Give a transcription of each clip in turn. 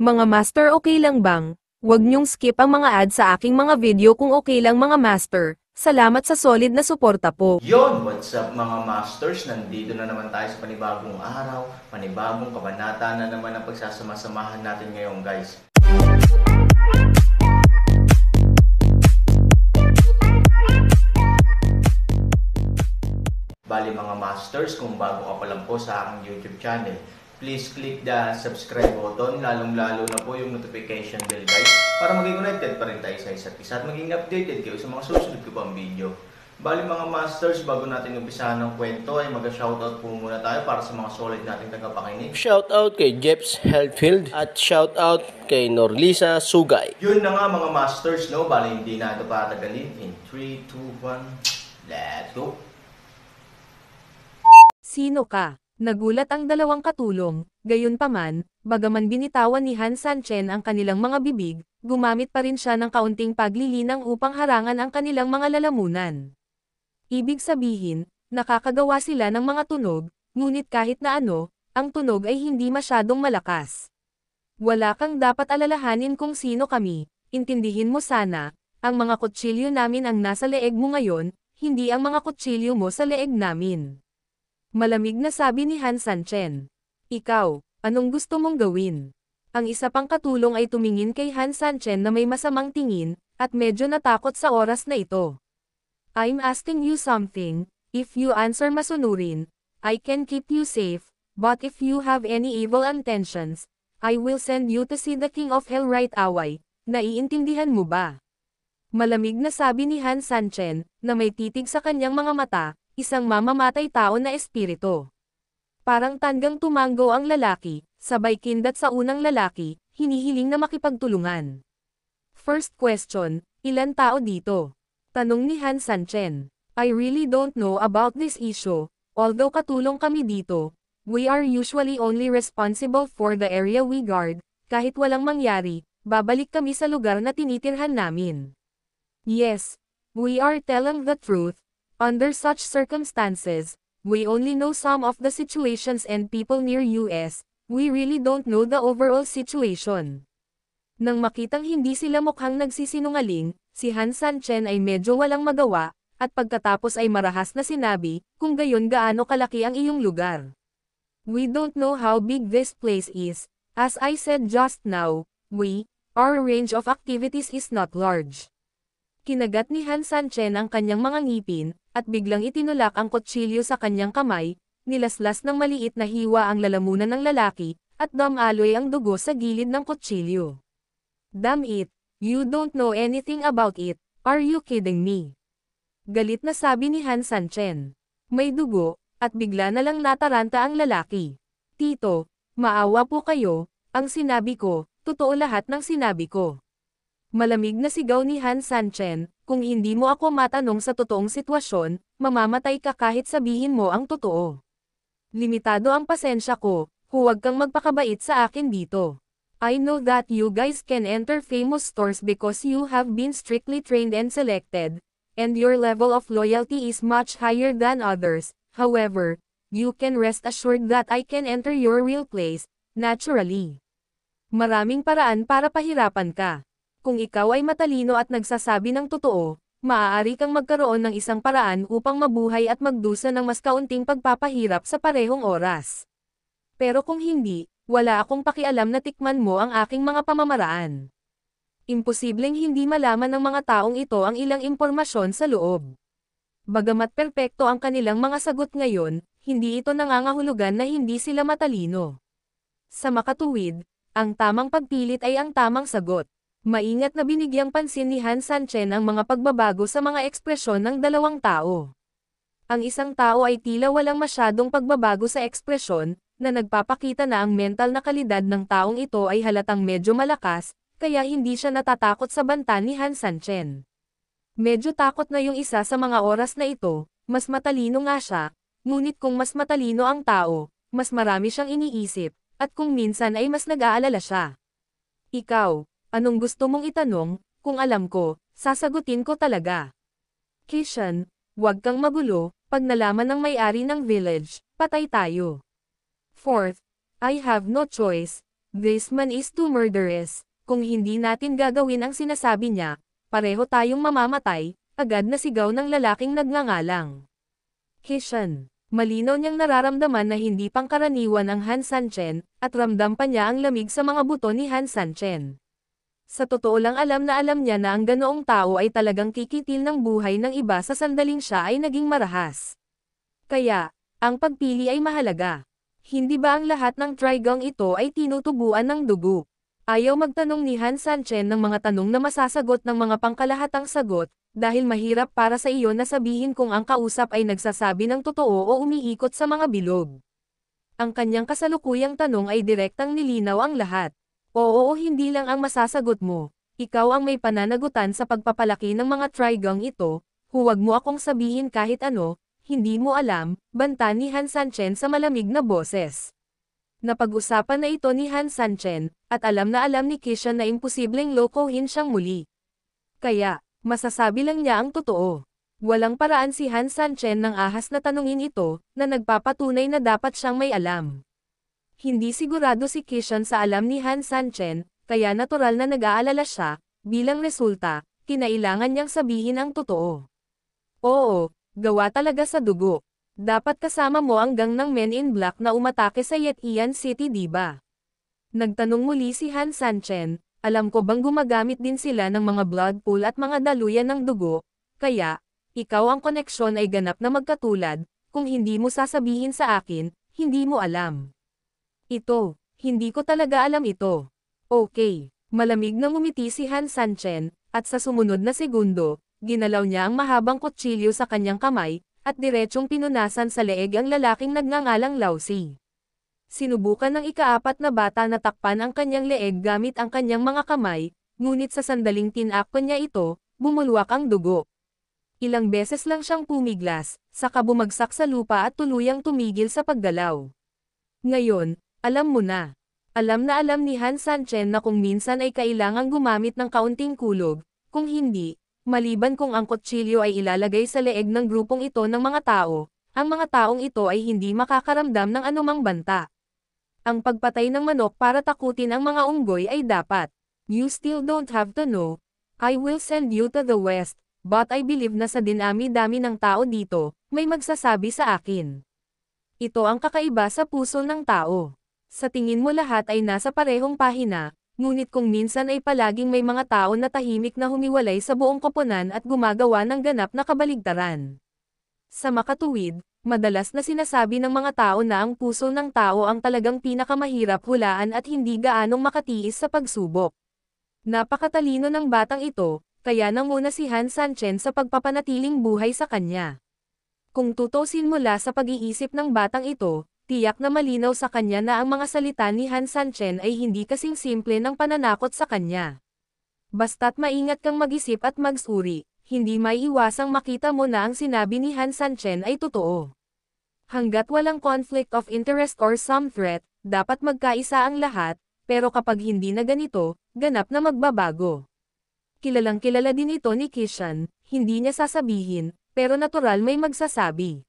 Mga master, okay lang bang? Huwag niyong skip ang mga ads sa aking mga video kung okay lang mga master. Salamat sa solid na suporta po. Yon, what's up mga masters? Nandito na naman tayo sa panibagong araw, panibagong kabanata na naman ang pagsasama-samahan natin ngayon, guys. Bali mga masters, kung bago ka pa lang po sa aking YouTube channel, please click the subscribe button, lalong-lalo na po yung notification bell, guys, para maging connected pa rin tayo sa isa't isa at maging updated kayo sa mga susunod ko pang video. Bali mga masters, bago natin umpisahan ng kwento ay mag-shoutout po muna tayo para sa mga solid nating tagapakinig. Shoutout kay Jeps Healthfield at shoutout kay Norlisa Sugay. Yun na nga mga masters, no? Bali hindi na ito patagalin. In 3, 2, 1, let's go! Sino ka? Nagulat ang dalawang katulong, gayunpaman, bagaman binitawan ni Han Sanchen ang kanilang mga bibig, gumamit pa rin siya ng kaunting paglilinang upang harangan ang kanilang mga lalamunan. Ibig sabihin, nakakagawa sila ng mga tunog, ngunit kahit na ano, ang tunog ay hindi masyadong malakas. Wala kang dapat alalahanin kung sino kami, intindihin mo sana, ang mga kutsilyo namin ang nasa leeg mo ngayon, hindi ang mga kutsilyo mo sa leeg namin. Malamig na sabi ni Han Sanchen. Ikaw, anong gusto mong gawin? Ang isa pang katulong ay tumingin kay Han Sanchen na may masamang tingin, at medyo natakot sa oras na ito. I'm asking you something, if you answer masunurin, I can keep you safe, but if you have any evil intentions, I will send you to see the King of Hell right away. Naiintindihan mo ba? Malamig na sabi ni Han Sanchen, na may titig sa kanyang mga mata, isang mamamatay tao na espiritu. Parang tanggang tumanggo ang lalaki, sabay kindat sa unang lalaki, hinihiling na makipagtulungan. First question, ilan tao dito? Tanong ni Han Sanchen. I really don't know about this issue, although katulong kami dito. We are usually only responsible for the area we guard, kahit walang mangyari, babalik kami sa lugar na tinitirhan namin. Yes, we are telling the truth. Under such circumstances, we only know some of the situations and people near US, we really don't know the overall situation. Nang makitang hindi sila mukhang nagsisinungaling, si Han Sanchen ay medyo walang magawa, at pagkatapos ay marahas na sinabi, kung gayon gaano kalaki ang iyong lugar. We don't know how big this place is, as I said just now, our range of activities is not large. Kinagat ni Han Sanchen ang kanyang mga ngipin, at biglang itinulak ang kutsilyo sa kanyang kamay, nilaslas ng maliit na hiwa ang lalamunan ng lalaki, at dumaloy ang dugo sa gilid ng kutsilyo. Damn it, you don't know anything about it, are you kidding me? Galit na sabi ni Han Sanchen. May dugo, at bigla na lang nataranta ang lalaki. Tito, maawa po kayo, ang sinabi ko, totoo lahat ng sinabi ko. Malamig na sigaw ni Han Sanchen, kung hindi mo ako matanong sa totoong sitwasyon, mamamatay ka kahit sabihin mo ang totoo. Limitado ang pasensya ko, huwag kang magpakabait sa akin dito. I know that you guys can enter famous stores because you have been strictly trained and selected, and your level of loyalty is much higher than others. However, you can rest assured that I can enter your real place, naturally. Maraming paraan para pahirapan ka. Kung ikaw ay matalino at nagsasabi ng totoo, maaari kang magkaroon ng isang paraan upang mabuhay at magdusa ng mas kaunting pagpapahirap sa parehong oras. Pero kung hindi, wala akong pakialam na tikman mo ang aking mga pamamaraan. Imposibleng hindi malaman ng mga taong ito ang ilang impormasyon sa loob. Bagamat perpekto ang kanilang mga sagot ngayon, hindi ito nangangahulugan na hindi sila matalino. Sa makatuwid, ang tamang pagpilit ay ang tamang sagot. Maingat na binigyang pansin ni Han Sanchen ang mga pagbabago sa mga ekspresyon ng dalawang tao. Ang isang tao ay tila walang masyadong pagbabago sa ekspresyon, na nagpapakita na ang mental na kalidad ng taong ito ay halatang medyo malakas, kaya hindi siya natatakot sa banta ni Han Sanchen. Medyo takot na yung isa sa mga oras na ito, mas matalino nga siya, ngunit kung mas matalino ang tao, mas marami siyang iniisip, at kung minsan ay mas nag-aalala siya. Ikaw, anong gusto mong itanong? Kung alam ko, sasagutin ko talaga. Kishan, huwag kang magulo, pag nalaman ng may-ari ng village, patay tayo. Fourth, I have no choice, This man is too murderous. Kung hindi natin gagawin ang sinasabi niya, pareho tayong mamamatay, agad na sigaw ng lalaking nagngangalang Kishan. Malinaw niyang nararamdaman na hindi pangkaraniwan ang Han Sanchen, at ramdam pa niya ang lamig sa mga buto ni Han Sanchen. Sa totoo lang alam niya na ang ganoong tao ay talagang kikitil ng buhay ng iba sa sandaling siya ay naging marahas. Kaya, ang pagpili ay mahalaga. Hindi ba ang lahat ng Trigon ito ay tinutubuan ng dugo? Ayaw magtanong ni Han Sanchen ng mga tanong na masasagot ng mga pangkalahatang sagot, dahil mahirap para sa iyo na sabihin kung ang kausap ay nagsasabi ng totoo o umiikot sa mga bilog. Ang kanyang kasalukuyang tanong ay direktang nilinaw ang lahat. Oo o hindi lang ang masasagot mo. Ikaw ang may pananagutan sa pagpapalaki ng mga Trigon ito, huwag mo akong sabihin kahit ano, hindi mo alam, banta ni Han Sanchen sa malamig na boses. Napag-usapan na ito ni Han Sanchen, at alam ni Kishan na imposibleng lokohin siyang muli. Kaya, masasabi lang niya ang totoo. Walang paraan si Han Sanchen ng ahas na tanungin ito, na nagpapatunay na dapat siyang may alam. Hindi sigurado si Kishan sa alam ni Han Sanchen, kaya natural na nag-aalala siya, bilang resulta, kinailangan niyang sabihin ang totoo. Oo, gawa talaga sa dugo. Dapat kasama mo ang gang ng Men in Black na umatake sa Yetian City, diba? Nagtanong muli si Han Sanchen, alam ko bang gumagamit din sila ng mga blood pool at mga daluyan ng dugo, kaya, ikaw ang koneksyon ay ganap na magkatulad, kung hindi mo sasabihin sa akin, hindi mo alam. Ito, hindi ko talaga alam ito. Okay, malamig na ngumiti si Han Sanchen, at sa sumunod na segundo, ginalaw niya ang mahabang kutsilyo sa kanyang kamay, at diretsong pinunasan sa leeg ang lalaking nagngangalang Lausi. Sinubukan ng ikaapat na bata na takpan ang kanyang leeg gamit ang kanyang mga kamay, ngunit sa sandaling tinakpan niya ito, bumulwak ang dugo. Ilang beses lang siyang pumiglas, saka bumagsak sa lupa at tuluyang tumigil sa paggalaw. Ngayon, alam mo na. Alam ni Han Sanchen na kung minsan ay kailangang gumamit ng kaunting kulog, kung hindi, maliban kung ang kutsilyo ay ilalagay sa leeg ng grupong ito ng mga tao, ang mga taong ito ay hindi makakaramdam ng anumang banta. Ang pagpatay ng manok para takutin ang mga unggoy ay dapat. You still don't have to know. I will send you to the west, but I believe na sa dinami-dami ng tao dito, may magsasabi sa akin. Ito ang kakaiba sa puso ng tao. Sa tingin mo lahat ay nasa parehong pahina, ngunit kung minsan ay palaging may mga tao na tahimik na humiwalay sa buong koponan at gumagawa ng ganap na kabaligtaran. Sa makatuwid, madalas na sinasabi ng mga tao na ang puso ng tao ang talagang pinakamahirap hulaan at hindi gaanong makatiis sa pagsubok. Napakatalino ng batang ito, kaya nanguna si Han Sanchen sa pagpapanatiling buhay sa kanya. Kung tutusin mula sa pag-iisip ng batang ito, tiyak na malinaw sa kanya na ang mga salita ni Han Sanchen ay hindi kasing simple ng pananakot sa kanya. Basta't maingat kang mag-isip at magsuri, hindi maiiwasang makita mo na ang sinabi ni Han Sanchen ay totoo. Hanggat walang conflict of interest or some threat, dapat magkaisa ang lahat, pero kapag hindi na ganito, ganap na magbabago. Kilalang kilala din ito ni Kishan, hindi niya sasabihin, pero natural may magsasabi.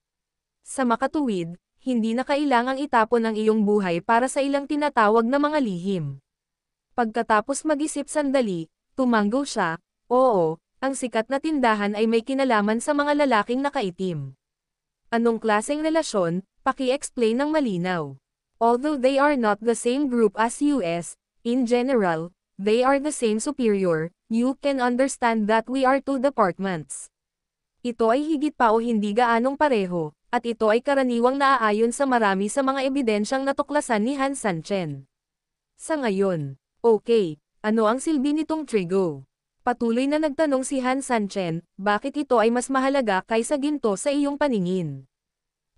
Sa makatuwid, hindi na kailangang itapon ang iyong buhay para sa ilang tinatawag na mga lihim. Pagkatapos mag-isip sandali, tumanggo siya, oo, ang sikat na tindahan ay may kinalaman sa mga lalaking nakaitim. Anong klaseng relasyon, paki-explain ng malinaw. Although they are not the same group as US, in general, they are the same superior, you can understand that we are two departments. Ito ay higit pa o hindi gaanong pareho, at ito ay karaniwang naaayon sa marami sa mga ebidensyang natuklasan ni Han Sanchen. Sa ngayon, okay, ano ang silbi nitong trigo? Patuloy na nagtanong si Han Sanchen, bakit ito ay mas mahalaga kaysa ginto sa iyong paningin?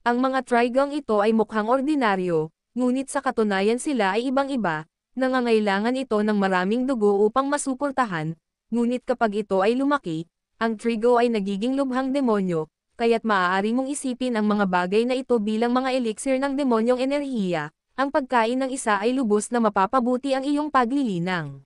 Ang mga trigong ito ay mukhang ordinaryo, ngunit sa katunayan sila ay ibang-iba, nangangailangan ito ng maraming dugo upang masuportahan, ngunit kapag ito ay lumaki, ang trigo ay nagiging lubhang demonyo, kaya't maaari mong isipin ang mga bagay na ito bilang mga elixir ng demonyong enerhiya, ang pagkain ng isa ay lubos na mapapabuti ang iyong paglilinang.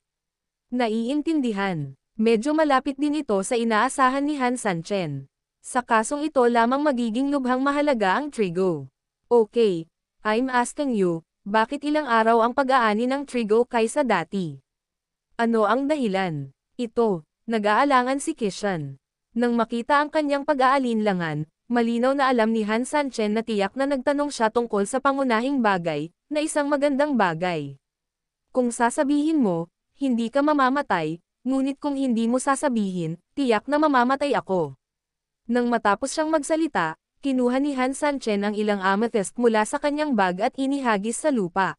Naiintindihan. Medyo malapit din ito sa inaasahan ni Han Sanchen. Sa kasong ito lamang magiging lubhang mahalaga ang trigo. Okay, I'm asking you, Bakit ilang araw ang pag-aani ng trigo kaysa dati? Ano ang dahilan? Ito, nag-aalangan si Kishan. Nang makita ang kanyang pag-aalinlangan, malinaw na alam ni Han Sanchen na tiyak na nagtanong siya tungkol sa pangunahing bagay, na isang magandang bagay. Kung sasabihin mo, hindi ka mamamatay, ngunit kung hindi mo sasabihin, tiyak na mamamatay ako. Nang matapos siyang magsalita, kinuha ni Han Sanchen ang ilang amethyst mula sa kanyang bag at inihagis sa lupa.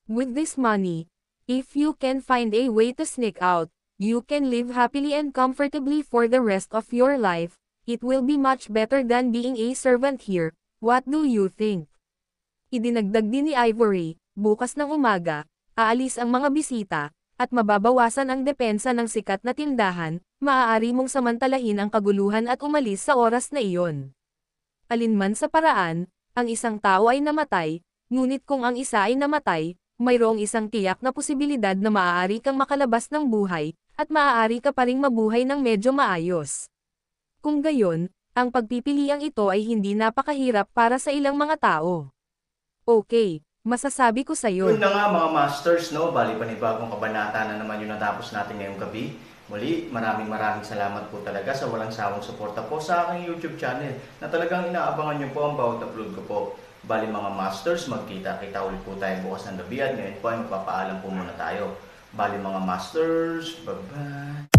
With this money, if you can find a way to sneak out, you can live happily and comfortably for the rest of your life. It will be much better than being a servant here. What do you think? Idinagdag din ni Ivory, bukas ng umaga, aalis ang mga bisita, at mababawasan ang depensa ng sikat na tindahan, maaari mong samantalahin ang kaguluhan at umalis sa oras na iyon. Alinman sa paraan, ang isang tao ay namatay, ngunit kung ang isa ay namatay, mayroong isang tiyak na posibilidad na maaari kang makalabas ng buhay, at maaari ka pa ring mabuhay ng medyo maayos. Kung gayon, ang pagpipiliang ito ay hindi napakahirap para sa ilang mga tao. Okay, masasabi ko sa iyo. Yun na nga mga masters, no? Bali panibagong kabanata na naman yung natapos natin ngayong gabi. Muli, maraming salamat po talaga sa walang sawang suporta po sa aking YouTube channel na talagang inaabangan nyo po ang bawat upload ko po. Bali mga masters, magkita-kita ulit po tayo bukas ng gabi at ngayon po ay magpapaalam po muna tayo. Bali mga masters, bye-bye!